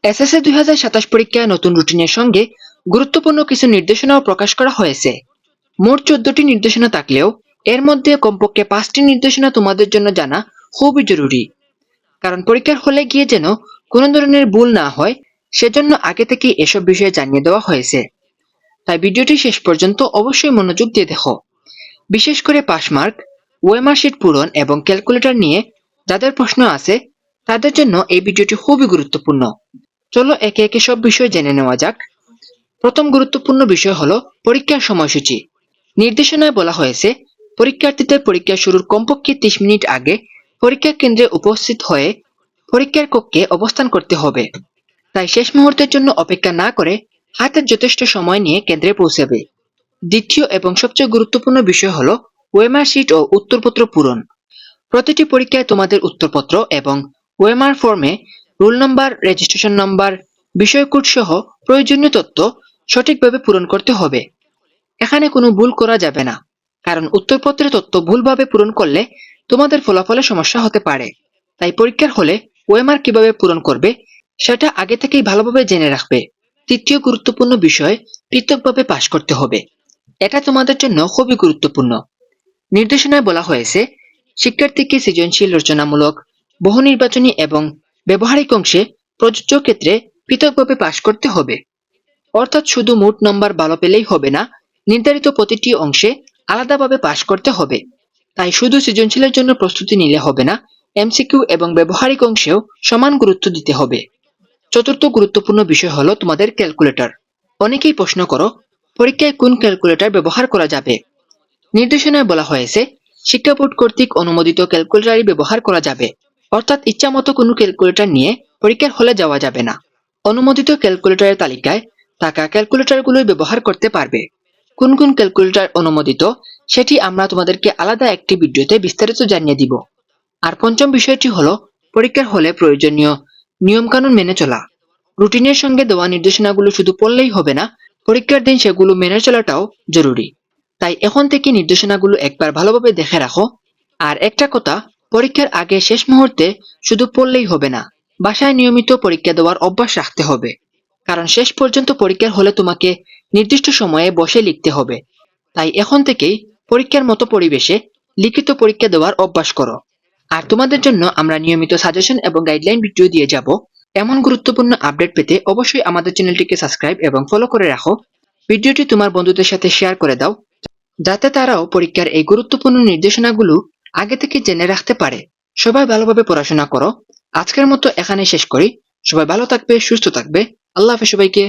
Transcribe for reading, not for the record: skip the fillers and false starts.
SSC 2027 পরীক্ষায় নতুন রুটিনের সঙ্গে গুরুত্বপূর্ণ কিছু নির্দেশনাও প্রকাশ করা হয়েছে। মোট 14টি নির্দেশনা থাকলেও এর মধ্যে কমপক্ষে 5টি নির্দেশনা তোমাদের জন্য জানা খুবই জরুরি। কারণ পরীক্ষার হলে গিয়ে যেন কোনো ধরনের ভুল না হয়, সেজন্য আগে থেকে এসব বিষয়ে জানিয়ে দেওয়া হয়েছে। তাই ভিডিওটি শেষ পর্যন্ত অবশ্যই মনোযোগ দিয়ে দেখো। বিশেষ করে পাস মার্ক, ওএমআর শিট পূরণ এবং ক্যালকুলেটর নিয়ে যাদের প্রশ্ন আছে তাদের জন্য এই ভিডিওটি খুবই গুরুত্বপূর্ণ। চলো একে একে সব বিষয় জেনে নেওয়া যাক। প্রথম গুরুত্বপূর্ণ বিষয় হলো পরীক্ষার সময়সূচি। নির্দেশনায় বলা হয়েছে পরীক্ষার্থীদের পরীক্ষা শুরুর কমপক্ষে 30 মিনিট আগে পরীক্ষা কেন্দ্রে উপস্থিত হয়ে পরীক্ষার কক্ষে অবস্থান করতে হবে। তাই শেষ মুহূর্তের জন্য অপেক্ষা না করে হাতে যথেষ্ট সময় নিয়ে কেন্দ্রে পৌঁছাবে। দ্বিতীয় এবং সবচেয়ে গুরুত্বপূর্ণ বিষয় হলো ওএমআর শিট ও উত্তরপত্র পূরণ। প্রতিটি পরীক্ষায় তোমাদের উত্তরপত্র এবং ওএমআর ফর্মে রোল নম্বর, রেজিস্ট্রেশন নম্বর, বিষয় কোড সহ প্রয়োজনীয় তথ্য সঠিকভাবে পূরণ করতে হবে। এখানে কোনো ভুল করা যাবে না, কারণ উত্তরপত্রের তথ্য ভুলভাবে পূরণ করলে তোমাদের ফলাফলে সমস্যা হতে পারে। তাই পরীক্ষার হলে ওএমআর কিভাবে পূরণ করবে সেটা আগে থেকেই ভালোভাবে জেনে রাখবে। তৃতীয় গুরুত্বপূর্ণ বিষয়, পৃথকভাবে পাশ করতে হবে। এটা তোমাদের জন্য খুবই গুরুত্বপূর্ণ। নির্দেশনায় বলা হয়েছে শিক্ষার্থীকে সৃজনশীল, রচনামূলক, বহু নির্বাচনী এবং ব্যবহারিক অংশে প্রযোজ্য ক্ষেত্রে পৃথকভাবে পাশ করতে হবে। অর্থাৎ শুধু মোট নম্বর ভালো পেলেই হবে না, নির্ধারিত প্রতিটি অংশে আলাদাভাবে পাশ করতে হবে। তাই শুধু সৃজনশীলের জন্য প্রস্তুতি নিলে হবে না, এমসিকিউ এবং ব্যবহারিক অংশেও সমান গুরুত্ব দিতে হবে। চতুর্থ গুরুত্বপূর্ণ বিষয় হলো তোমাদের ক্যালকুলেটর। অনেকেই প্রশ্ন করো পরীক্ষায় কোন ক্যালকুলেটর ব্যবহার করা যাবে। নির্দেশনায় বলা হয়েছে শিক্ষা বোর্ড কর্তৃক অনুমোদিত ক্যালকুলেটরই ব্যবহার করা যাবে। অর্থাৎ ইচ্ছামতো কোনো ক্যালকুলেটর নিয়ে পরীক্ষার হলে যাওয়া যাবে না। অনুমোদিত ক্যালকুলেটরের তালিকায় থাকা ক্যালকুলেটরগুলোই ব্যবহার করতে পারবে। কোন কোন ক্যালকুলেটর অনুমোদিত সেটি আমরা তোমাদেরকে আলাদা একটি ভিডিওতে বিস্তারিত জানিয়ে দিব। আর পঞ্চম বিষয়টি হলো পরীক্ষার হলে প্রয়োজনীয় নিয়মকানুন মেনে চলা। রুটিনের সঙ্গে দেওয়া নির্দেশনাগুলো শুধু পড়লেই হবে না, পরীক্ষার দিন সেগুলো মেনে চলাটাও জরুরি। তাই এখন থেকে নির্দেশনাগুলো একবার ভালোভাবে দেখে রাখো। আর একটা কথা, পরীক্ষার আগে শেষ মুহূর্তে শুধু পড়লেই হবে না, বাসায় নিয়মিত পরীক্ষা দেওয়ার অভ্যাস রাখতে হবে। কারণ শেষ পর্যন্ত পরীক্ষার হলে তোমাকে নির্দিষ্ট সময়ে বসে লিখতে হবে। তাই এখন থেকেই পরীক্ষার মতো পরিবেশে লিখিত পরীক্ষা দেওয়ার অভ্যাস করো। আর তোমাদের জন্য আমরা নিয়মিত সাজেশন এবং গাইডলাইন ভিডিও দিয়ে যাব। এমন গুরুত্বপূর্ণ আপডেট পেতে অবশ্যই আমাদের চ্যানেলটিকে সাবস্ক্রাইব এবং ফলো করে রাখো। ভিডিওটি তোমার বন্ধুদের সাথে শেয়ার করে দাও, যাতে তারাও পরীক্ষার এই গুরুত্বপূর্ণ নির্দেশনাগুলো আগে থেকে জেনে রাখতে পারে। সবাই ভালোভাবে পড়াশোনা করো। আজকের মতো এখানেই শেষ করি। সবাই ভালো থাকবে, সুস্থ থাকবে। আল্লাহ হাফেজ সবাইকে।